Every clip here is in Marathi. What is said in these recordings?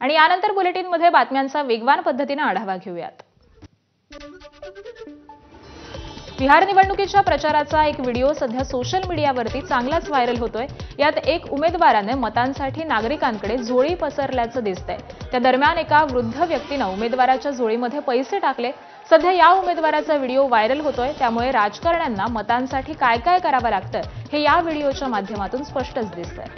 आणि यानंतर बुलेटिनमध्ये बातम्यांचा वेगवान पद्धतीने आढावा घेऊयात। बिहार निवडणुकीच्या प्रचाराचा एक व्हिडिओ सध्या सोशल मीडियावरती चांगलाच व्हायरल होतोय। यात एक उमेदवाराने मतांसाठी नागरिकांकडे झोळी पसरल्याचं दिसतंय। त्या दरम्यान एका वृद्ध व्यक्तीने उमेदवाराच्या झोळीमध्ये पैसे टाकले। सध्या या उमेदवाराचा व्हिडिओ व्हायरल होतोय, त्यामुळे राजकारण्यांना मतांसाठी काय काय करावं लागतं हे या व्हिडिओच्या माध्यमातून स्पष्टच दिसतंय।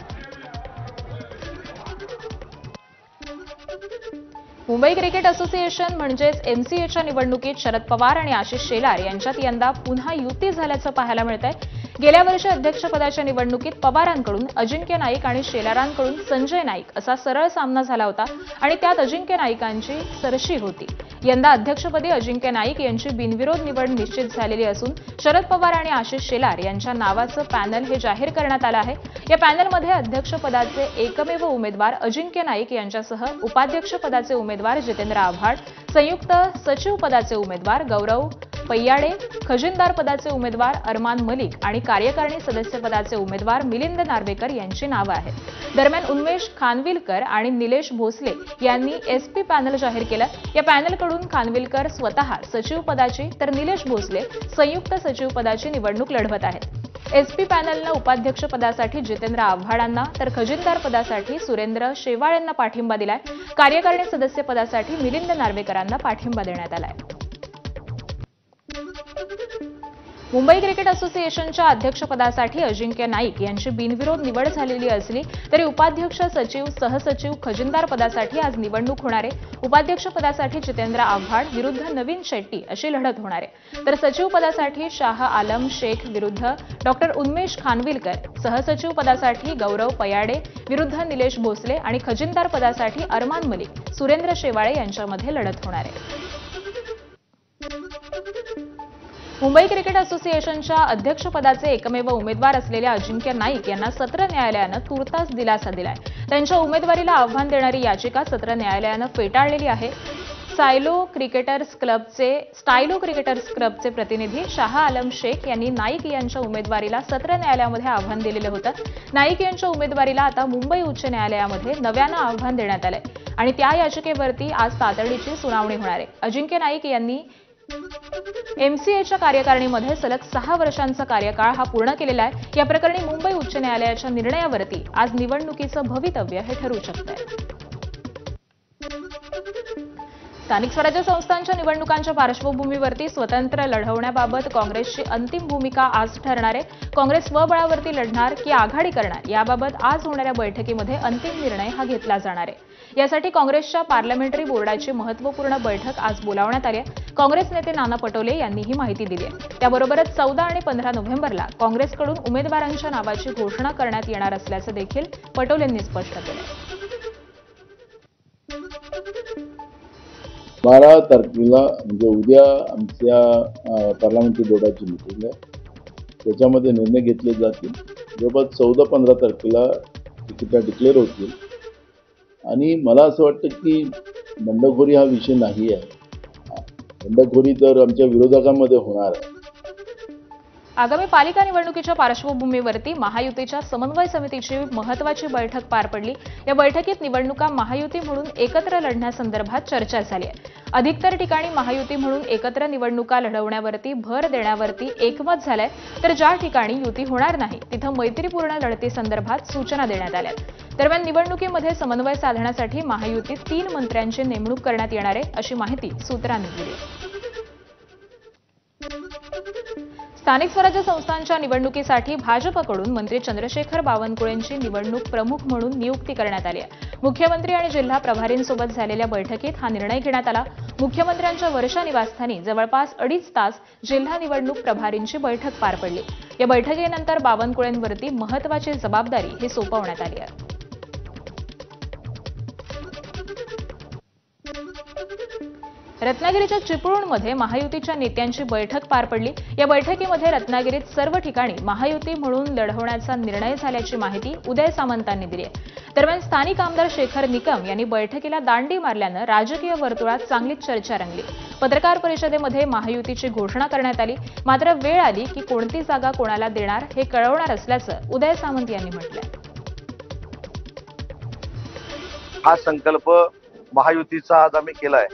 मुंबई क्रिकेट असोसिएशन म्हणजेच एमसीएच्या निवडणुकीत शरद पवार आणि आशिष शेलार यांच्यात यंदा पुन्हा युती झाल्याचं पाहायला मिळतंय। गेल्या वर्षी अध्यक्षपदाच्या निवडणुकीत पवारांकडून अजिंक्य नाईक आणि शेलारांकडून संजय नाईक असा सरळ सामना झाला होता आणि त्यात अजिंक्य नाईकांची सरशी होती। यंदा अध्यक्षपदी अजिंक्य नाईक यांची बिनविरोध निवड निश्चित झालेली असून शरद पवार आणि आशिष शेलार यांच्या नावाचं पॅनल हे जाहीर करण्यात आलं आहे। या पॅनलमध्ये अध्यक्षपदाचे एकमेव उमेदवार अजिंक्य नाईक यांच्यासह उपाध्यक्षपदाचे उमेदवार जितेंद्र आव्हाड, संयुक्त सचिव पदाचे उमेदवार गौरव पैयाडे, खजिनदार पदाचे उमेदवार अरमान मलिक आणि कार्यकारिणी सदस्य पदाचे उमेदवार मिलिंद नार्वेकर यांची नावं आहेत। दरम्यान उन्मेष खानविलकर आणि निलेश भोसले यांनी एसपी पॅनल जाहीर केलं। या पॅनलकडून खानविलकर स्वतः सचिव पदाची तर निलेश भोसले संयुक्त सचिव पदाची निवडणूक लढवत आहेत। एसपी पॅनलनं उपाध्यक्ष पदासाठी जितेंद्र आव्हाडांना तर खजिनदार पदासाठी सुरेंद्र शेवाळ यांना पाठिंबा दिलाय। कार्यकारिणी सदस्य पदासाठी मिलिंद नार्वेकरांना पाठिंबा देण्यात आलाय। मुंबई क्रिकेट असोसिएशनच्या अध्यक्षपदासाठी अजिंक्य नाईक यांची बिनविरोध निवड झालेली असली तरी उपाध्यक्ष, सचिव, सहसचिव, खजिनदार पदासाठी आज निवडणूक होणार आहे। उपाध्यक्ष पदासाठी जितेंद्र आव्हाड विरुद्ध नवीन शेट्टी अशी लढत होणार आहे, तर सचिव पदासाठी शाह आलम शेख विरुद्ध डॉक्टर उन्मेष खानविलकर, सहसचिव पदासाठी गौरव पैयाडे विरुद्ध निलेश भोसले आणि खजिनदार पदासाठी अरमान मलिक, सुरेंद्र शेवाळे यांच्यामध्ये लढत होणार आहे। मुंबई क्रिकेट असोसिएशनच्या अध्यक्षपदाचे एकमेव उमेदवार असलेल्या अजिंक्य नाईक यांना सत्र न्यायालयानं तुर्तास दिलासा दिलाय। त्यांच्या उमेदवारीला आव्हान देणारी याचिका सत्र न्यायालयानं फेटाळलेली आहे। स्टायलो क्रिकेटर्स क्लबचे प्रतिनिधी शाह आलम शेख यांनी नाईक यांच्या उमेदवारीला सत्र न्यायालयामध्ये आव्हान दिलेलं होतं। नाईक यांच्या उमेदवारीला आता मुंबई उच्च न्यायालयामध्ये नव्यानं आव्हान देण्यात आलंय आणि त्या याचिकेवरती आज तातडीची सुनावणी होणार आहे। अजिंक्य नाईक यांनी एमसीएच्या कार्यकारिणीमध्ये सलग 6 वर्षांचा कार्यकाळ हा पूर्ण केलेला आहे। या प्रकरणी मुंबई उच्च न्यायालयाच्या निर्णयावरती आज निवडणुकीचं भवितव्य हे ठरू शकतंय। स्थानिक स्वराज्य संस्थांच्या निवडणुकांच्या पार्श्वभूमीवरती स्वतंत्र लढवण्याबाबत काँग्रेसची अंतिम भूमिका आज ठरणार आहे। काँग्रेस स्वबळावरती लढणार की आघाडी करणार याबाबत आज होणाऱ्या बैठकीमध्ये अंतिम निर्णय हा घेतला जाणार आहे। यासाठी काँग्रेसच्या पार्लमेंटरी बोर्डाची महत्त्वपूर्ण बैठक आज बोलावण्यात आली आहे। काँग्रेस नेते नाना पटोले यांनी ही माहिती दिली आहे। त्याबरोबरच 14 आणि 15 नोव्हेंबरला काँग्रेसकडून उमेदवारांच्या नावाची घोषणा करण्यात येणार असल्याचं देखील पटोलेंनी स्पष्ट केलं। 12 तारखेला म्हणजे उद्या आमच्या पार्लमेंटरी बोर्डाची मीटिंग आहे, त्याच्यामध्ये निर्णय घेतले जातील। जवळपास 14-15 तारखेला तिकीट डिक्लेअर होतील आणि मला असं वाटतं की बंडखोरी हा विषय नाही आहे। बंडखोरी तर आमच्या विरोधकांमध्ये होणार आहे। आगामी पालिका निवडणुकीच्या पार्श्वभूमीवरती महायुतीच्या समन्वय समितीची महत्त्वाची बैठक पार पडली। या बैठकीत निवडणुका महायुती म्हणून एकत्र लढण्यासंदर्भात चर्चा झाली आहे। अधिकतर ठिकाणी महायुती म्हणून एकत्र निवडणुका लढवण्यावरती भर देण्यावरती एकमत झालंय, तर ज्या ठिकाणी युती होणार नाही तिथं मैत्रीपूर्ण लढतीसंदर्भात सूचना देण्यात आल्या। दरम्यान निवडणुकीमध्ये समन्वय साधण्यासाठी महायुतीत 3 मंत्र्यांची नेमणूक करण्यात येणार आहे अशी माहिती सूत्रांनी दिली। स्थानिक स्वराज्य संस्थांच्या निवडणुकीसाठी भाजपकडून मंत्री चंद्रशेखर बावनकुळेंची निवडणूक प्रमुख म्हणून नियुक्ती करण्यात आली आहे। मुख्यमंत्री आणि जिल्हा प्रभारींसोबत झालेल्या बैठकीत हा निर्णय घेण्यात आला। मुख्यमंत्र्यांच्या वर्षा निवासस्थानी जवळपास 2.5 तास जिल्हा निवडणूक प्रभारींची बैठक पार पडली। या बैठकीनंतर बावनकुळेंवरती महत्त्वाची जबाबदारी ही सोपवण्यात आली आहे। रत्नागिरीच्या चिपळूणमध्ये महायुतीच्या नेत्यांची बैठक पार पडली। या बैठकीमध्ये रत्नागिरीत सर्व ठिकाणी महायुती म्हणून लढवण्याचा निर्णय झाल्याची माहिती उदय सामंतांनी दिली आहे। दरम्यान स्थानिक आमदार शेखर निकम यांनी बैठकीला दांडी मारल्यानं राजकीय वर्तुळात चांगलीच चर्चा रंगली। पत्रकार परिषदेमध्ये महायुतीची घोषणा करण्यात आली, मात्र वेळ आली की कोणती जागा कोणाला देणार हे कळवणार असल्याचं उदय सामंत यांनी म्हटलंय। हा संकल्प महायुतीचा आज आम्ही केलाय.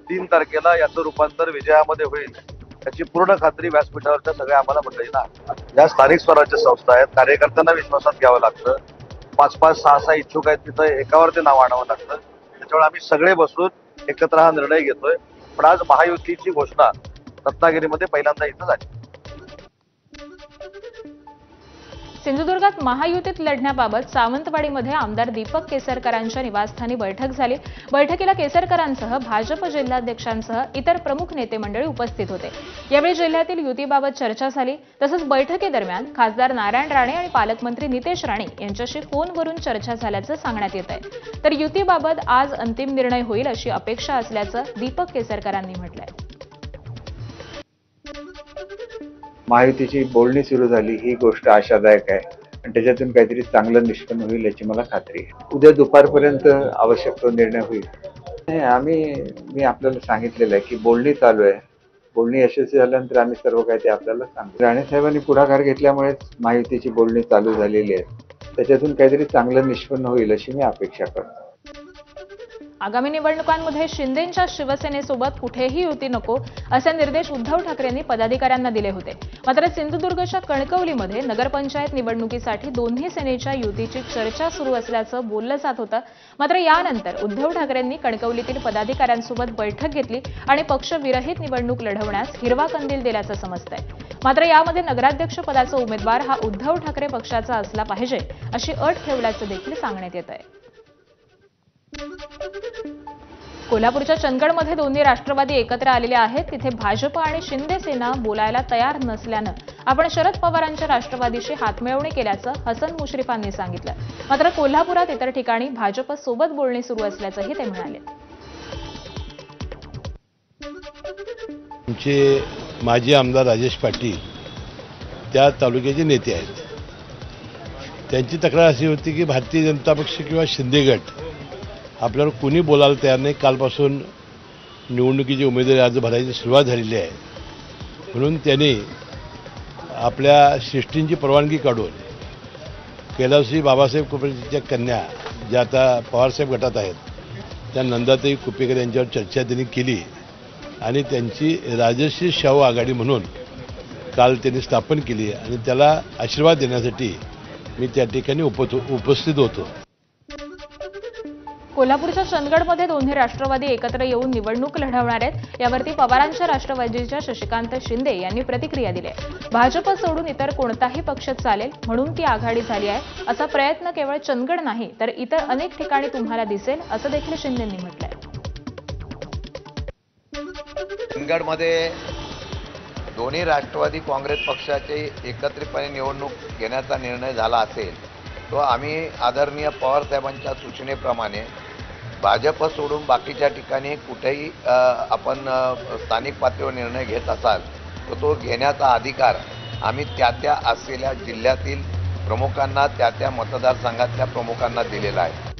3 तारखेला याचं रूपांतर विजयामध्ये होईल याची पूर्ण खात्री व्यासपीठावरच्या सगळ्या आम्हाला मंडळींना. ज्या स्थानिक स्वराज्य संस्था आहेत, कार्यकर्त्यांना विश्वासात घ्यावं लागतं. 5-5, 6-6 इच्छुक आहेत, तिथं एकावर ते नाव आणावं लागतं. त्याच्यामुळे आम्ही सगळे बसून एकत्र हा निर्णय घेतोय. पण आज महायुतीची घोषणा रत्नागिरीमध्ये पहिल्यांदा इथं झाली. सिंधुदुर्गात महायुतीत लढण्याबाबत सावंतवाडीमध्ये आमदार दीपक केसरकरांच्या निवासस्थानी बैठक झाली. बैठकीला केसरकरांसह भाजप जिल्हाध्यक्षांसह इतर प्रमुख नेते मंडळी उपस्थित होते. यावेळी जिल्ह्यातील युतीबाबत चर्चा झाली. तसंच बैठकीदरम्यान खासदार नारायण राणे आणि पालकमंत्री नितेश राणे यांच्याशी फोनवरून चर्चा झाल्याचं सांगण्यात येत आहे. तर युतीबाबत आज अंतिम निर्णय होईल अशी अपेक्षा असल्याचं दीपक केसरकरांनी म्हटलंय. महायुतीची बोलणी सुरू झाली ही गोष्ट आशादायक आहे आणि त्याच्यातून काहीतरी चांगलं निष्पन्न होईल याची मला खात्री आहे. उद्या दुपारपर्यंत आवश्यक तो निर्णय होईल. मी आपल्याला सांगितलेलं आहे की बोलणी चालू आहे. बोलणी यशस्वी झाल्यानंतर आम्ही सर्व काही ते आपल्याला सांगू. राणे साहेबांनी पुढाकार घेतल्यामुळेच महायुतीची बोलणी चालू झालेली आहे. त्याच्यातून काहीतरी चांगलं निष्पन्न होईल अशी मी अपेक्षा करतो. आगामी निवडणुकांमध्ये शिंदेंच्या शिवसेनेसोबत कुठेही युती नको असे निर्देश उद्धव ठाकरेंनी पदाधिकाऱ्यांना दिले होते. मात्र सिंधुदुर्गच्या कणकवलीमध्ये नगरपंचायत निवडणुकीसाठी दोन्ही सेनेच्या युतीची चर्चा सुरू असल्याचं बोललं जात होतं. मात्र यानंतर उद्धव ठाकरेंनी कणकवलीतील पदाधिकाऱ्यांसोबत बैठक घेतली आणि पक्षविरहित निवडणूक लढवण्यास हिरवा कंदील दिल्याचं समजतंय. मात्र यामध्ये नगराध्यक्ष पदाचा उमेदवार हा उद्धव ठाकरे पक्षाचा असला पाहिजे अशी अट ठेवल्याचं देखील सांगण्यात येत आहे. कोल्हापूरच्या चंदगडमध्ये दोन्ही राष्ट्रवादी एकत्र आलेले आहेत. तिथे भाजप आणि शिंदे सेना बोलायला तयार नसल्यानं आपण शरद पवारांच्या राष्ट्रवादीशी हातमिळवणी केल्याचं हसन मुश्रीफांनी सांगितलं. मात्र कोल्हापुरात इतर ठिकाणी भाजप सोबत बोलणी सुरू असल्याचंही ते म्हणाले. आमचे माजी आमदार राजेश पाटील त्या तालुक्याचे नेते आहेत. त्यांची तक्रार अशी होती की भारतीय जनता पक्ष किंवा शिंदे गट आपल्यावर कोणी बोलायला तयार नाही. कालपासून निवडणुकीची उमेदवारी अर्ज भरायची सुरुवात झालेली आहे. म्हणून त्यांनी आपल्या शिष्टींची परवानगी काढून कैलासजी बाबासाहेब कुपेकरच्या कन्या ज्या आता पवारसाहेब गटात आहेत त्या नंदाताई कुपेकर यांच्यावर चर्चा त्यांनी केली आणि त्यांची राजश्री शाहू आघाडी म्हणून काल त्यांनी स्थापन केली आणि त्याला आशीर्वाद देण्यासाठी मी त्या ठिकाणी उपस्थित होतो. कोल्हापूरच्या चंदगडमध्ये दोन्ही राष्ट्रवादी एकत्र येऊन निवडणूक लढवणार आहेत. यावरती पवारांच्या राष्ट्रवादीच्या शशिकांत शिंदे यांनी प्रतिक्रिया दिली आहे. भाजप सोडून इतर कोणताही पक्ष चालेल म्हणून ती आघाडी झाली आहे. असा प्रयत्न केवळ चंदगड नाही तर इतर अनेक ठिकाणी तुम्हाला दिसेल असं देखील शिंदेंनी म्हटलंय. चंदगडमध्ये दोन्ही राष्ट्रवादी काँग्रेस पक्षाचे एकत्रितपणे निवडणूक घेण्याचा निर्णय झाला असेल तो आम्ही आदरणीय पवारसाहेबांच्या सूचनेप्रमाणे भाजप सोडून बाकीच्या ठिकाणी कुठेही आपण स्थानिक पातळीवर निर्णय घेत असाल तर तो घेण्याचा अधिकार आम्ही त्या असलेल्या जिल्ह्यातील प्रमुखांना त्या मतदारसंघातल्या प्रमुखांना दिलेला आहे.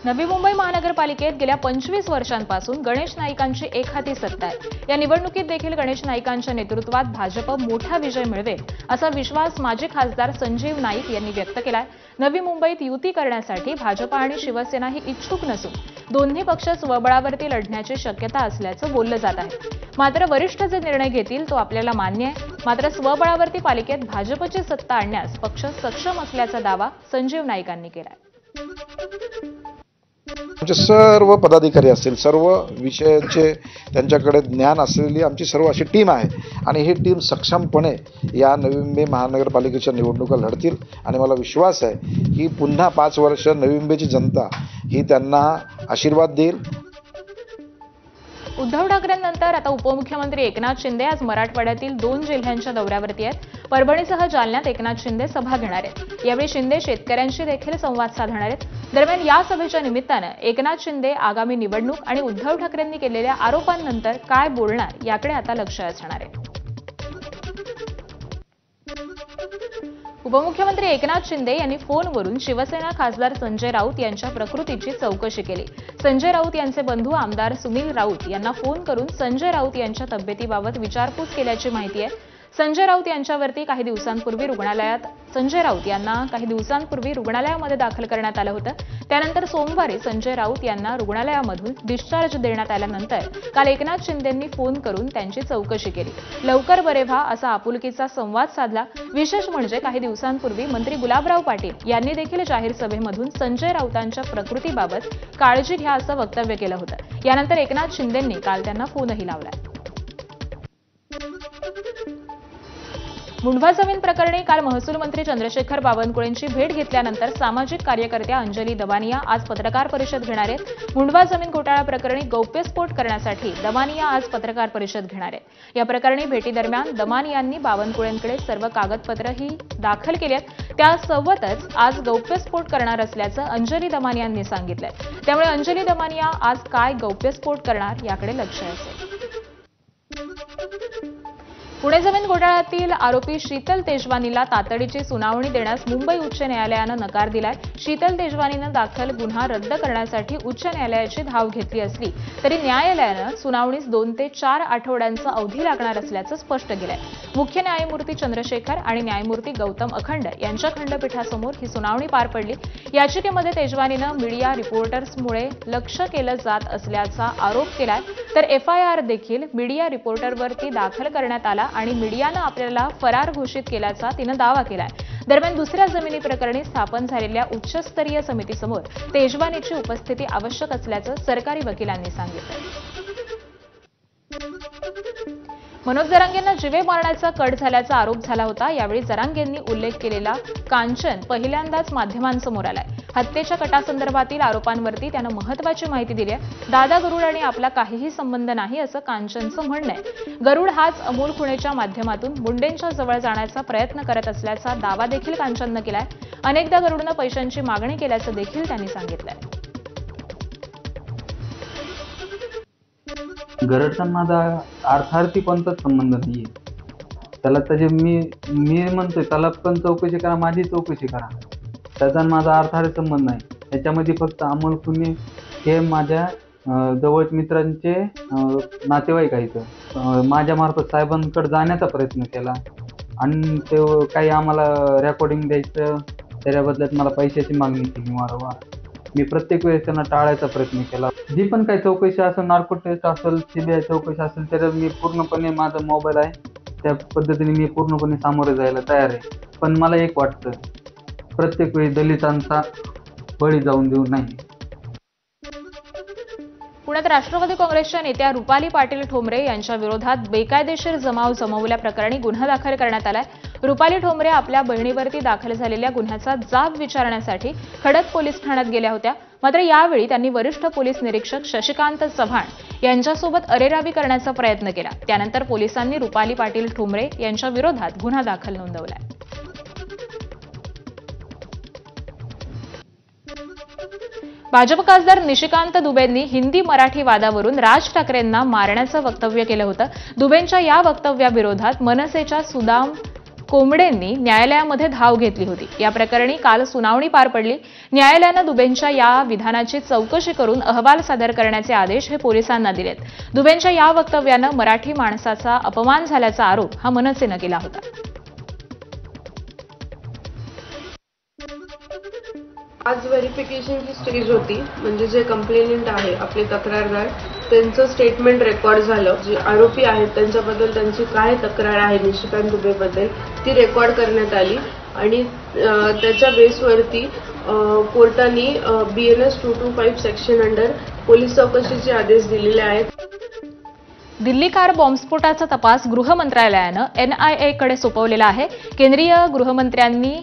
नवी मुंबई महानगरपालिकेत गेल्या 25 वर्षांपासून गणेश नाईकांची एकहाती सत्ता आहे. या निवडणुकीत देखील गणेश नाईकांच्या नेतृत्वात भाजप मोठा विजय मिळवेल असा विश्वास माजी खासदार संजीव नाईक यांनी व्यक्त केलाय. नवी मुंबईत युती करण्यासाठी भाजप आणि शिवसेना ही इच्छुक नसून दोन्ही पक्ष स्वबळावरती लढण्याची शक्यता असल्याचं बोललं जात आहे. मात्र वरिष्ठ जे निर्णय घेतील तो आपल्याला मान्य आहे. मात्र स्वबळावरती पालिकेत भाजपची सत्ता आणण्यास पक्ष सक्षम असल्याचा दावा संजीव नाईकांनी केलाय. आमचे सर्व पदाधिकारी असतील, सर्व विषयाचे त्यांच्याकडे ज्ञान असलेली आमची सर्व अशी टीम आहे आणि ही टीम सक्षमपणे या नवी मुंबई महानगरपालिकेच्या निवडणुका लढतील आणि मला विश्वास आहे की पुन्हा 5 वर्ष नवी मुंबईची जनता ही त्यांना आशीर्वाद देईल. उद्धव ठाकरेंनंतर आता उपमुख्यमंत्री एकनाथ शिंदे आज मराठवाड्यातील 2 जिल्ह्यांच्या दौऱ्यावरती आहेत. परभणीसह जालन्यात एकनाथ शिंदे सभा घेणार आहेत. यावेळी शिंदे शेतकऱ्यांशी देखील संवाद साधणार आहेत. दरम्यान या सभेच्या निमित्तानं एकनाथ शिंदे आगामी निवडणूक आणि उद्धव ठाकरेंनी केलेल्या आरोपांनंतर काय बोलणार याकडे आता लक्ष असणार आहे. उपमुख्यमंत्री एकनाथ शिंदे यांनी फोनवरून शिवसेना खासदार संजय राऊत यांच्या प्रकृतीची चौकशी केली. संजय राऊत यांचे बंधू आमदार सुनील राऊत यांना फोन करून संजय राऊत यांच्या तब्येतीबाबत विचारपूस केल्याची माहिती आहे. संजय राऊत यांना काही दिवसांपूर्वी रुग्णालयामध्ये दाखल करण्यात आलं होतं. त्यानंतर सोमवारी संजय राऊत यांना रुग्णालयामधून डिस्चार्ज देण्यात आल्यानंतर काल एकनाथ शिंदेंनी फोन करून त्यांची चौकशी केली. लवकर बरे व्हा असा आपुलकीचा संवाद साधला. विशेष म्हणजे काही दिवसांपूर्वी मंत्री गुलाबराव पाटील यांनी देखील जाहीर सभेमधून संजय राऊतांच्या प्रकृतीबाबत काळजी घ्या असं वक्तव्य केलं होतं. यानंतर एकनाथ शिंदेंनी काल त्यांना फोनही लावला. मुंढवा जमीन प्रकरणी काल महसूल मंत्री चंद्रशेखर बावनकुळेंची भेट घेतल्यानंतर सामाजिक कार्यकर्त्या अंजली दमानिया आज पत्रकार परिषद घेणार आहेत. मुंढवा जमीन घोटाळा प्रकरणी गौप्यस्फोट करण्यासाठी दमानिया आज पत्रकार परिषद घेणार आहेत. या प्रकरणी भेटीदरम्यान दमानियांनी बावनकुळेंकडे सर्व कागदपत्रही दाखल केली आहेत. त्यासोबतच आज गौप्यस्फोट करणार असल्याचं अंजली दमानियांनी सांगितलंय. त्यामुळे अंजली दमानिया आज काय गौप्यस्फोट करणार याकडे लक्ष असेल. पुणे जमीन घोटाळ्यातील आरोपी शीतल तेजवानीला तातडीची सुनावणी देण्यास मुंबई उच्च न्यायालयानं नकार दिलाय. शीतल तेजवानीनं दाखल गुन्हा रद्द करण्यासाठी उच्च न्यायालयाची धाव घेतली असली तरी न्यायालयानं सुनावणीस 2 ते 4 आठवड्यांचा अवधी लागणार असल्याचं स्पष्ट केलंय. मुख्य न्यायमूर्ती चंद्रशेखर आणि न्यायमूर्ती गौतम अखंड यांच्या खंडपीठासमोर ही सुनावणी पार पडली. याचिकेमध्ये तेजवानीनं मीडिया रिपोर्टर्समुळे लक्ष केलं जात असल्याचा आरोप केलाय. तर FIR देखील मीडिया रिपोर्टरवरती दाखल करण्यात आला आणि मीडियानं आपल्याला फरार घोषित केल्याचा तिनं दावा केलाय. दरम्यान दुसऱ्या जमिनी प्रकरणी स्थापन झालेल्या उच्चस्तरीय समितीसमोर तेजवानीची उपस्थिती आवश्यक असल्याचं सरकारी वकिलांनी सांगितलं. मनोज जरांगेंना जीवे मारण्याचा कट झाल्याचा आरोप झाला होता. यावेळी जरांगेंनी उल्लेख केलेला कांचन पहिल्यांदाच माध्यमांसमोर आलाय. हत्येच्या कटासंदर्भातील आरोपांवरती त्यानं महत्त्वाची माहिती दिली आहे. दादा गरुड आणि आपला काहीही संबंध नाही असं कांचनचं म्हणणं आहे. गरुड हाच अमोल खुणेच्या माध्यमातून मुंडेंच्या जवळ जाण्याचा प्रयत्न करत असल्याचा दावा देखील कांचननं केलाय. अनेकदा गरुडनं पैशांची मागणी केल्याचं देखील त्यांनी सांगितलंय. गरडचा माझा अर्थार्थी कोणताच संबंध नाहीये. त्याला त्याचे मी म्हणतोय त्याला पण चौकशी करा, माझी चौकशी करा. त्याचा माझा अर्थार्थी संबंध नाही. त्याच्यामध्ये फक्त अमोल खुणे हे माझ्या जवळ मित्रांचे नातेवाईक आहेत. माझ्यामार्फत साहेबांकडे जाण्याचा प्रयत्न केला आणि ते काही आम्हाला रेकॉर्डिंग द्यायचं, त्याच्या बदल्यात मला पैशाची मागणी केली वारंवार. मी प्रत्येक वेळेस त्यांना टाळायचा प्रयत्न केला. जी पण काही चौकशी असेल, नार्को टेस्ट असेल, CBI चौकशी असेल, त्याच्यात मी पूर्णपणे माझा मोबाईल आहे त्या पद्धतीने मी पूर्णपणे सामोरे जायला तयार आहे. पण मला एक वाटतं, प्रत्येक वेळी दलितांचा बळी जाऊन देऊ नाही. पुण्यात राष्ट्रवादी काँग्रेसच्या नेत्या रुपाली पाटील ठोंबरे यांच्या विरोधात बेकायदेशीर जमाव जमवल्याप्रकरणी गुन्हा दाखल करण्यात आलाय. रुपाली ठोंबरे आपल्या बहिणीवरती दाखल झालेल्या गुन्ह्याचा जाब विचारण्यासाठी खडक पोलीस ठाण्यात गेल्या होत्या. मात्र यावेळी त्यांनी वरिष्ठ पोलीस निरीक्षक शशिकांत चव्हाण यांच्यासोबत अरेरावी करण्याचा प्रयत्न केला. त्यानंतर पोलिसांनी रुपाली पाटील ठोंबरे यांच्या विरोधात गुन्हा दाखल नोंदवलाय. भाजप खासदार निशिकांत दुबेंनी हिंदी मराठी वादावरून राज ठाकरेंना मारण्याचं वक्तव्य केलं होतं. दुबेंच्या या वक्तव्याविरोधात मनसेच्या सुदाम कोंबडेंनी न्यायालयामध्ये धाव घेतली होती. या प्रकरणी काल सुनावणी पार पडली. न्यायालयानं दुबेंच्या या विधानाची चौकशी करून अहवाल सादर करण्याचे आदेश हे पोलिसांना दिलेत. दुबेंच्या या वक्तव्यानं मराठी माणसाचा अपमान झाल्याचा आरोप हा मनसेनं केला होता. आज व्हेरिफिकेशनची स्टेज होती. म्हणजे जे कंप्लेनेंट आहे, आपले तक्रारदार, त्यांचं स्टेटमेंट रेकॉर्ड झालं. जे आरोपी आहेत त्यांच्याबद्दल त्यांची काय तक्रार आहे निशिकांत दुबेबद्दल ती रेकॉर्ड करण्यात आली आणि त्याच्या बेसवरती कोर्टाने BNS 225 सेक्शन अंडर पोलीस चौकशीचे आदेश दिलेले आहेत. दिल्ली कार बॉम्बस्फोटाचा तपास गृह मंत्रालयानं NIA कडे सोपवलेला आहे. केंद्रीय गृहमंत्र्यांनी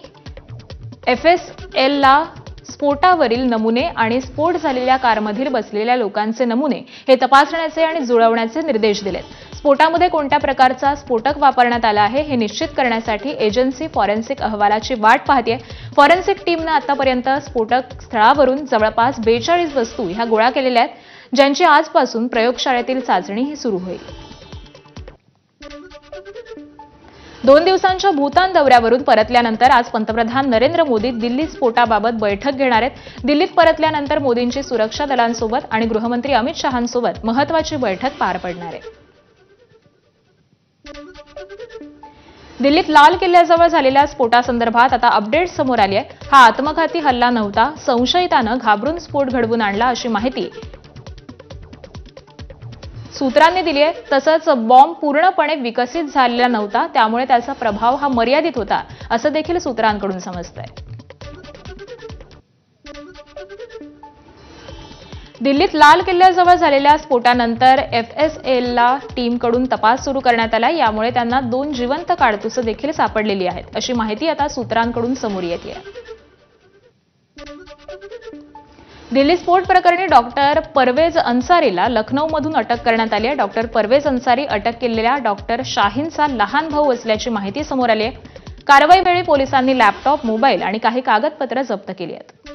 FSLला स्फोटावरील नमुने आणि स्फोट झालेल्या कारमधील बसलेल्या लोकांचे नमुने हे तपासण्याचे आणि जुळवण्याचे निर्देश दिलेत. स्फोटामध्ये कोणत्या प्रकारचा स्फोटक वापरण्यात आला आहे हे निश्चित करण्यासाठी एजन्सी फॉरेन्सिक अहवालाची वाट पाहतेय. फॉरेन्सिक टीमनं आतापर्यंत स्फोटक स्थळावरून जवळपास 42 वस्तू ह्या गोळा केलेल्या आहेत, ज्यांची आजपासून प्रयोगशाळेतील चाचणी सुरू होईल. 2 दिवसांच्या भूतान दौऱ्यावरून परतल्यानंतर आज पंतप्रधान नरेंद्र मोदी दिल्ली स्फोटाबाबत बैठक घेणार आहेत. दिल्लीत परतल्यानंतर मोदींची सुरक्षा दलांसोबत आणि गृहमंत्री अमित शहांसोबत महत्त्वाची बैठक पार पडणार आहे. दिल्लीत लाल किल्ल्याजवळ झालेल्या स्फोटासंदर्भात आता अपडेट समोर आली आहे. हा आत्मघाती हल्ला नव्हता, संशयितानं घाबरून स्फोट घडवून आणला अशी माहिती सूत्रांनी दिली आहे. तसंच बॉम्ब पूर्णपणे विकसित झालेला नव्हता, त्यामुळे त्याचा प्रभाव हा मर्यादित होता असं देखील सूत्रांकडून समजतंय. दिल्लीत लाल किल्ल्याजवळ झालेल्या स्फोटानंतर FSLला टीमकडून तपास सुरू करण्यात आला. यामुळे त्यांना 2 जिवंत काडतुसं देखील सापडलेली आहेत अशी माहिती आता सूत्रांकडून समोर येते. दिल्ली स्फोट प्रकरणी डॉक्टर परवेज अन्सारीला लखनौमधून अटक करण्यात आली आहे. डॉक्टर परवेज अन्सारी अटक केलेल्या डॉक्टर शाहीनचा लहान भाऊ असल्याची माहिती समोर आली आहे. कारवाईवेळी पोलिसांनी लॅपटॉप, मोबाईल आणि काही कागदपत्र जप्त केली आहेत.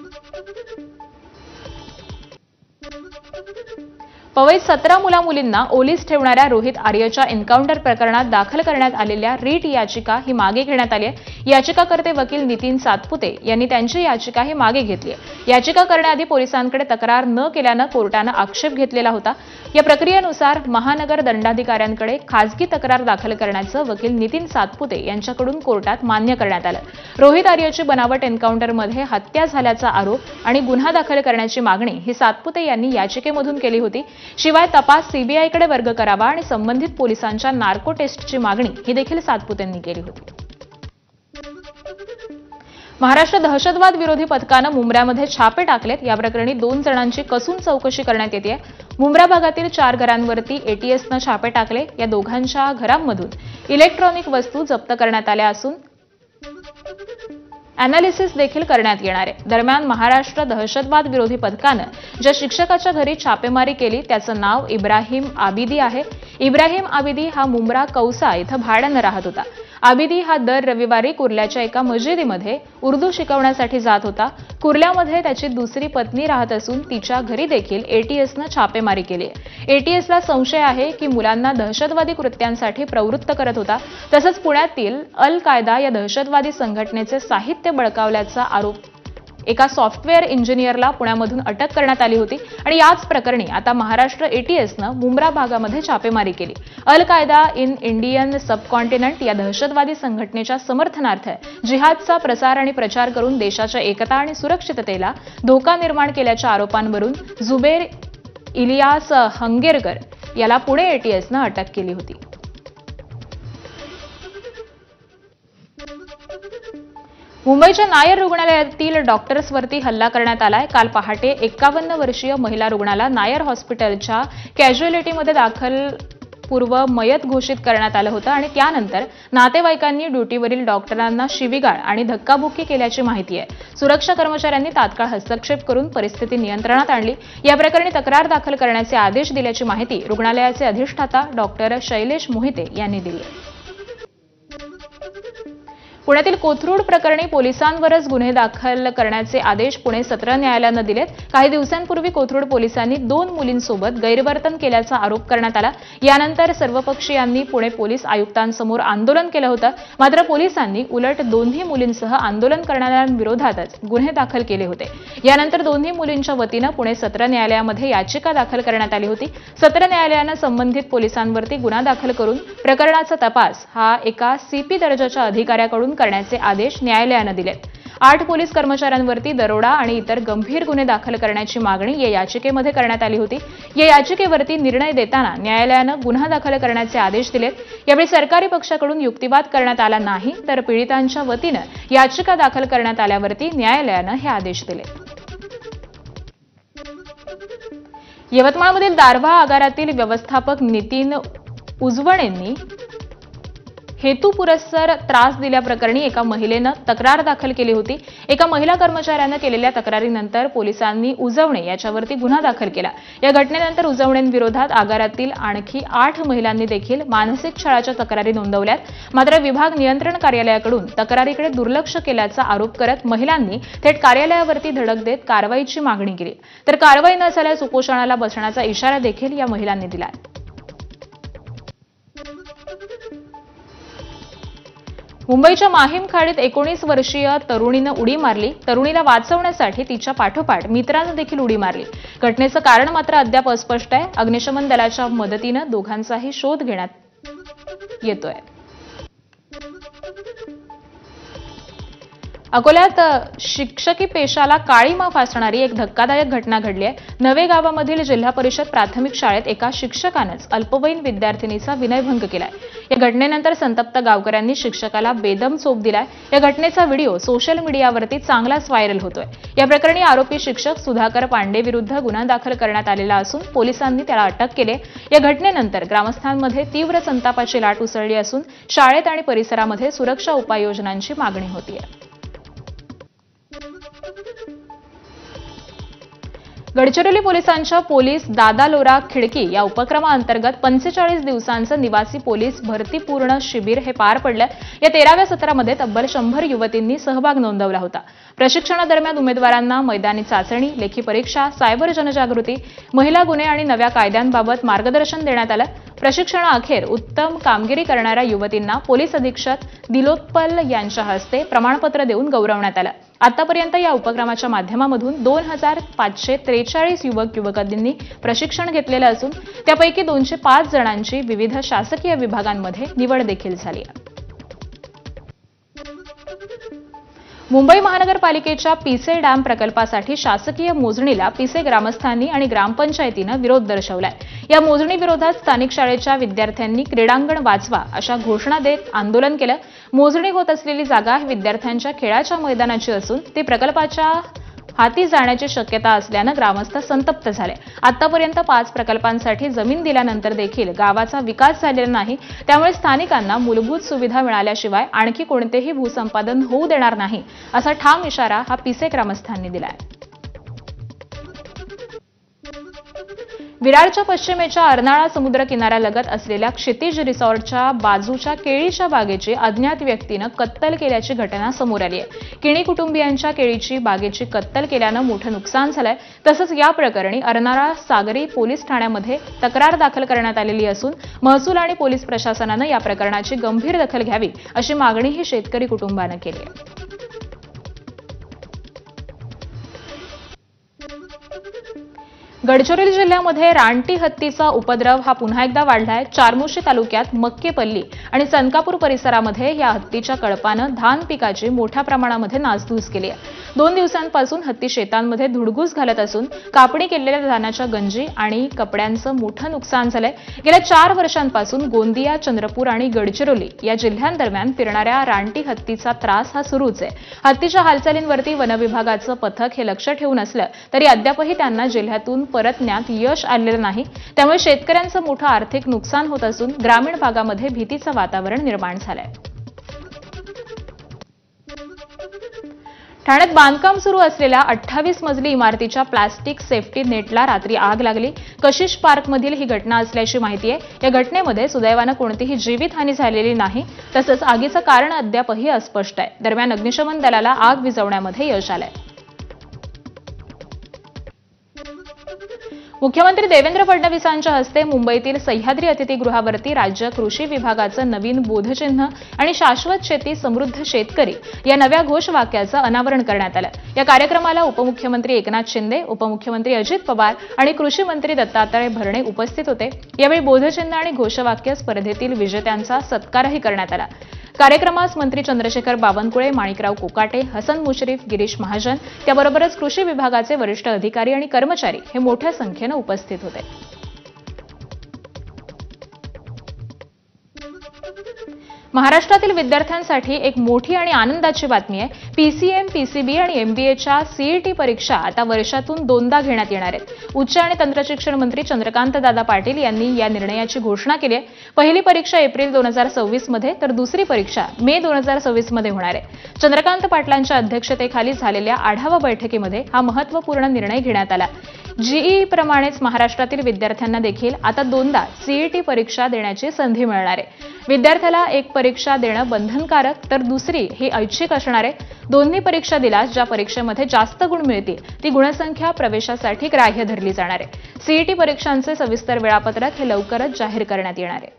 पवईत 17 मुला-मुलींना ओलीस ठेवणाऱ्या रोहित आर्यच्या एन्काउंटर प्रकरणात दाखल करण्यात आलेल्या रीट याचिका ही मागे घेण्यात आली आहे. याचिकाकर्ते वकील नितीन सातपुते यांनी त्यांची याचिका ही मागे घेतली आहे. याचिका करण्याआधी पोलिसांकडे तक्रार न केल्यानं कोर्टानं आक्षेप घेतलेला होता. या प्रक्रियेनुसार महानगर दंडाधिकाऱ्यांकडे खासगी तक्रार दाखल करण्याचं वकील नितीन सातपुते यांच्याकडून कोर्टात मान्य करण्यात आलं. रोहित आर्यची बनावट एन्काउंटरमध्ये हत्या झाल्याचा आरोप आणि गुन्हा दाखल करण्याची मागणी ही सातपुते यांनी याचिकेमधून केली होती. शिवाय तपास सीबीआयकडे वर्ग करावा आणि संबंधित पोलिसांच्या नार्को टेस्टची मागणी ही देखील सातपुतेंनी केली होती. महाराष्ट्र दहशतवाद विरोधी पथकानं मुंब्र्यामध्ये छापे टाकलेत. या प्रकरणी 2 जणांची कसून चौकशी करण्यात येते. मुंब्रा भागातील 4 घरांवरती एटीएसनं छापे टाकले. या दोघांच्या घरांमधून इलेक्ट्रॉनिक वस्तू जप्त करण्यात आल्या असून अॅनालिसिस देखील करण्यात येणार आहे. दरम्यान महाराष्ट्र दहशतवाद विरोधी पथकानं ज्या शिक्षकाच्या घरी छापेमारी केली त्याचं नाव इब्राहिम आबिदी आहे. इब्राहिम आबिदी हा मुंब्रा कौसा इथं भाड्यानं राहत होता. आबिदी हा दर रविवारी कुर्ल्याच्या एका मशिदीमध्ये उर्दू शिकवण्यासाठी जात होता. कुर्ल्यामध्ये त्याची दुसरी पत्नी राहत असून तिच्या घरी देखील एटीएसनं छापेमारी केली आहे. एटीएसला संशय आहे की मुलांना दहशतवादी कृत्यांसाठी प्रवृत्त करत होता. तसंच पुण्यातील अल कायदा या दहशतवादी संघटनेचे साहित्य बळकावल्याचा आरोप एका सॉफ्टवेअर इंजिनियरला पुण्यामधून अटक करण्यात आली होती. आणि याच प्रकरणी आता महाराष्ट्र एटीएसनं मुंब्रा भागामध्ये छापेमारी केली. अल कायदा इन इंडियन सबकॉन्टिनेंट या दहशतवादी संघटनेच्या समर्थनार्थ जिहादचा प्रसार आणि प्रचार करून देशाच्या एकता आणि सुरक्षिततेला धोका निर्माण केल्याच्या आरोपांवरून जुबेर इलियास हंगेरकर याला पुणे एटीएसनं अटक केली होती. मुंबईच्या नायर रुग्णालयातील डॉक्टर्सवरती हल्ला करण्यात आलाय. काल पहाटे 51 वर्षीय महिला रुग्णाला नायर हॉस्पिटलच्या कॅज्युअलिटीमध्ये दाखल पूर्व मयत घोषित करण्यात आलं होतं आणि त्यानंतर नातेवाईकांनी ड्युटीवरील डॉक्टरांना शिवीगाळ आणि धक्काबुक्की केल्याची माहिती आहे. सुरक्षा कर्मचाऱ्यांनी तात्काळ हस्तक्षेप करून परिस्थिती नियंत्रणात आणली. या प्रकरणी तक्रार दाखल करण्याचे आदेश दिल्याची माहिती रुग्णालयाचे अधिष्ठाता डॉक्टर शैलेश मोहिते यांनी दिली आहे. पुण्यातील कोथरूड प्रकरणी पोलिसांवरच गुन्हे दाखल करण्याचे आदेश पुणे सत्र न्यायालयानं दिलेत. काही दिवसांपूर्वी कोथरूड पोलिसांनी 2 मुलींसोबत गैरवर्तन केल्याचा आरोप करण्यात आला. यानंतर सर्वपक्षीयांनी पुणे पोलीस आयुक्तांसमोर आंदोलन केलं होतं. मात्र पोलिसांनी उलट दोन्ही मुलींसह आंदोलन करणाऱ्यांविरोधातच गुन्हे दाखल केले होते. यानंतर दोन्ही मुलींच्या वतीनं पुणे सत्र न्यायालयामध्ये याचिका दाखल करण्यात आली होती. सत्र न्यायालयानं संबंधित पोलिसांवरती गुन्हा दाखल करून प्रकरणाचा तपास हा एका सीपी दर्जाच्या अधिकाऱ्याकडून करण्याचे आदेश न्यायालयानं दिलेत. 8 पोलीस कर्मचाऱ्यांवरती दरोडा आणि इतर गंभीर गुन्हे दाखल करण्याची मागणी या याचिकेमध्ये करण्यात आली होती. या याचिकेवरती निर्णय देताना न्यायालयानं गुन्हा दाखल करण्याचे आदेश दिलेत. यावेळी सरकारी पक्षाकडून युक्तिवाद करण्यात आला नाही, तर पीडितांच्या वतीनं याचिका दाखल करण्यात आल्यावरती न्यायालयानं हे आदेश दिले. यवतमाळमधील दारव्हा आगारातील व्यवस्थापक नितीन उजवणेंनी हेतुपुरस्सर त्रास दिल्याप्रकरणी एका महिलेनं तक्रार दाखल केली होती. एका महिला कर्मचाऱ्यानं केलेल्या तक्रारीनंतर पोलिसांनी उजवणे याच्यावरती गुन्हा दाखल केला. या घटनेनंतर उजवणेंविरोधात आगारातील आणखी 8 महिलांनी देखील मानसिक छळाच्या तक्रारी नोंदवल्यात. मात्र विभाग नियंत्रण कार्यालयाकडून तक्रारीकडे दुर्लक्ष केल्याचा आरोप करत महिलांनी थेट कार्यालयावरती धडक देत कारवाईची मागणी केली. तर कारवाई न झाल्यास उपोषणाला बसण्याचा इशारा देखील या महिलांनी दिला. मुंबईच्या माहीम खाडीत 19 वर्षीय तरुणीनं उडी मारली. तरुणीला वाचवण्यासाठी तिच्या पाठोपाठ मित्रानं देखील उडी मारली. घटनेचं कारण मात्र अद्याप अस्पष्ट आहे. अग्निशमन दलाच्या मदतीनं दोघांचाही शोध घेण्यात येतोय. अकोल्यात शिक्षकी पेशाला काळीमा फासणारी एक धक्कादायक घटना घडली आहे. नवे गावामधील जिल्हा परिषद प्राथमिक शाळेत एका शिक्षकानंच अल्पवयीन विद्यार्थिनीचा विनयभंग केलाय. या घटनेनंतर संतप्त गावकऱ्यांनी शिक्षकाला बेदम चोप दिलाय. या घटनेचा व्हिडिओ सोशल मीडियावरती चांगलाच व्हायरल होतोय. या प्रकरणी आरोपी शिक्षक सुधाकर पांडे विरुद्ध गुन्हा दाखल करण्यात आलेला असून पोलिसांनी त्याला अटक केली. या घटनेनंतर ग्रामस्थांमध्ये तीव्र संतापाची लाट उसळली असून शाळेत आणि परिसरामध्ये सुरक्षा उपाययोजनांची मागणी होतीये. गडचिरोली पोलिसांच्या पोलीस दादा लोरा खिडकी या उपक्रमाअंतर्गत 45 दिवसांचं निवासी पोलीस भरती पूर्ण शिबिर हे पार पडलं. या 13व्या सत्रामध्ये तब्बल 100 युवतींनी सहभाग नोंदवला होता. प्रशिक्षणादरम्यान उमेदवारांना मैदानी चाचणी, लेखी परीक्षा, सायबर जनजागृती, महिला गुन्हे आणि नव्या कायद्यांबाबत मार्गदर्शन देण्यात आलं. प्रशिक्षणाअखेर उत्तम कामगिरी करणाऱ्या युवतींना पोलीस अधीक्षक दिलोत्पल यांच्या हस्ते प्रमाणपत्र देऊन गौरवण्यात आलं. आतापर्यंत या उपक्रमाच्या माध्यमामधून 2543 युवक-युवतींनी प्रशिक्षण घेतलेलं असून त्यापैकी 205 जणांची विविध शासकीय विभागांमध्ये निवड देखील झाली आहे. मुंबई महानगरपालिकेच्या पिसे डॅम प्रकल्पासाठी शासकीय मोजणीला पिसे ग्रामस्थांनी आणि ग्रामपंचायतीनं विरोध दर्शवलाय. या मोजणीविरोधात स्थानिक शाळेच्या विद्यार्थ्यांनी क्रीडांगण वाचवा अशा घोषणा देत आंदोलन केलं. मोजणी होत असलेली जागा ही विद्यार्थ्यांच्या खेळाच्या मैदानाची असून ती प्रकल्पाच्या हाती जाण्याची शक्यता असल्यानं ग्रामस्थ संतप्त झाले. आतापर्यंत 5 प्रकल्पांसाठी जमीन दिल्यानंतर देखील गावाचा विकास झालेला नाही. त्यामुळे स्थानिकांना मूलभूत सुविधा मिळाल्याशिवाय आणखी कोणतेही भूसंपादन होऊ देणार नाही असा ठाम इशारा हा पिसे ग्रामस्थांनी दिलाय. विरारच्या पश्चिमेच्या अर्नाळा समुद्र किनाऱ्यालगत असलेल्या क्षितिज रिसॉर्टच्या बाजूच्या केळीच्या बागेची अज्ञात व्यक्तीनं कत्तल केल्याची घटना समोर आली आहे. किणी कुटुंबियांच्या केळीची बागेची कत्तल केल्यानं मोठं नुकसान झालंय. तसंच या प्रकरणी अर्नाळा सागरी पोलीस ठाण्यामध्ये तक्रार दाखल करण्यात आलेली असून महसूल आणि पोलीस प्रशासनानं या प्रकरणाची गंभीर दखल घ्यावी अशी मागणीही शेतकरी कुटुंबानं केली आहे. गडचिरोली जिल्ह्यामध्ये रानटी हत्तीचा उपद्रव हा पुन्हा एकदा वाढलाय. चार्मोशी तालुक्यात मक्केपल्ली आणि चनकापूर परिसरामध्ये या हत्तीच्या कळपानं धान पिकाची मोठ्या प्रमाणामध्ये नासधूस केली आहे. 2 दिवसांपासून हत्ती शेतांमध्ये धुडगूस घालत असून कापणी केलेल्या धानाच्या गंजी आणि कपड्यांचं मोठं नुकसान झालंय. गेल्या 4 वर्षांपासून गोंदिया, चंद्रपूर आणि गडचिरोली या जिल्ह्यांदरम्यान फिरणाऱ्या रानटी हत्तीचा त्रास हा सुरूच आहे. हत्तीच्या हालचालींवरती वनविभागाचं पथक हे लक्ष ठेवून असलं तरी अद्यापही त्यांना जिल्ह्यातून परतण्यात यश आलेलं नाही. त्यामुळे शेतकऱ्यांचं मोठं आर्थिक नुकसान होत असून ग्रामीण भागामध्ये भीतीचं वातावरण निर्माण झालंय. ठाण्यात बांधकाम सुरू असलेल्या 28 मजली इमारतीच्या प्लास्टिक सेफ्टी नेटला रात्री आग लागली. कशिश पार्कमधील ही घटना असल्याची माहिती आहे. या घटनेमध्ये सुदैवानं कोणतीही जीवितहानी झालेली नाही. तसंच आगीचं कारण अद्यापही अस्पष्ट आहे. दरम्यान अग्निशमन दलाला आग विझवण्यामध्ये यश आलंय. मुख्यमंत्री देवेंद्र फडणवीसांच्या हस्ते मुंबईतील सह्याद्री अतिथीगृहावरती राज्य कृषी विभागाचं नवीन बोधचिन्ह आणि शाश्वत शेती समृद्ध शेतकरी या नव्या घोषवाक्याचं अनावरण करण्यात आलं. या कार्यक्रमाला उपमुख्यमंत्री एकनाथ शिंदे, उपमुख्यमंत्री अजित पवार आणि कृषी मंत्री दत्तात्रय भरणे उपस्थित होते. यावेळी बोधचिन्ह आणि घोषवाक्य स्पर्धेतील विजेत्यांचा सत्कारही करण्यात आला. कार्यक्रमास मंत्री चंद्रशेखर बावनकुळे, माणिकराव कोकाटे, हसन मुश्रीफ, गिरीश महाजन त्याबरोबरच कृषी विभागाचे वरिष्ठ अधिकारी आणि कर्मचारी हे मोठ्या संख्येनं उपस्थित होते. महाराष्ट्रातील विद्यार्थ्यांसाठी एक मोठी आणि आनंदाची बातमी आहे. पीसीएम, पीसीबी आणि एमबीएच्या सीईटी परीक्षा आता वर्षातून 2दा घेण्यात येणार आहेत. उच्च आणि तंत्रशिक्षण मंत्री चंद्रकांत दादा पाटील यांनी या निर्णयाची घोषणा केली आहे. पहिली परीक्षा एप्रिल 2024 मध्ये तर दुसरी परीक्षा मे 2026 मध्ये होणार आहे. चंद्रकांत पाटलांच्या अध्यक्षतेखाली झालेल्या आढावा बैठकीमध्ये हा महत्त्वपूर्ण निर्णय घेण्यात आला. जीईई प्रमाणेच महाराष्ट्रातील विद्यार्थ्यांना देखील आता 2दा सीईटी परीक्षा देण्याची संधी मिळणार आहे. विद्यार्थ्याला एक परीक्षा देणं बंधनकारक तर दुसरी ही ऐच्छिक असणार आहे. दोन्ही परीक्षा दिल्यास ज्या परीक्षेमध्ये जास्त गुण मिळतील ती गुणसंख्या प्रवेशासाठी ग्राह्य धरली जाणार आहे. सीईटी परीक्षांचे सविस्तर वेळापत्रक हे लवकरच जाहीर करण्यात येणार आहे.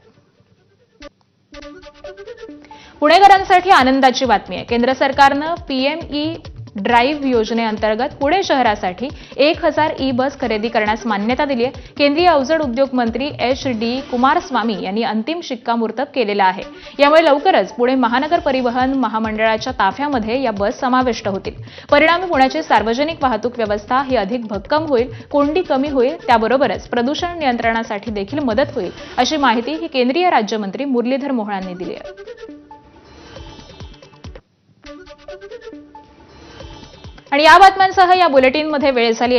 पुणेकरांसाठी आनंदाची बातमी आहे. केंद्र सरकारनं पीएमई ड्राईव्ह योजनेअंतर्गत पुणे शहरासाठी 1000 ई बस खरेदी करण्यास मान्यता दिली आहे. केंद्रीय अवजड उद्योग मंत्री HD कुमारस्वामी यांनी अंतिम शिक्कामोर्तब केलेला आहे. यामुळे लवकरच पुणे महानगर परिवहन महामंडळाच्या ताफ्यामध्ये या बस समाविष्ट होतील. परिणामी पुण्याची सार्वजनिक वाहतूक व्यवस्था ही अधिक भक्कम होईल, कोंडी कमी होईल, त्याबरोबरच प्रदूषण नियंत्रणासाठी देखील मदत होईल, अशी माहिती ही केंद्रीय राज्यमंत्री मुरलीधर मोहोळ यांनी दिली आहे. आणि या बातम्यांसह या बुलेटिनमध्ये वेळ झाली.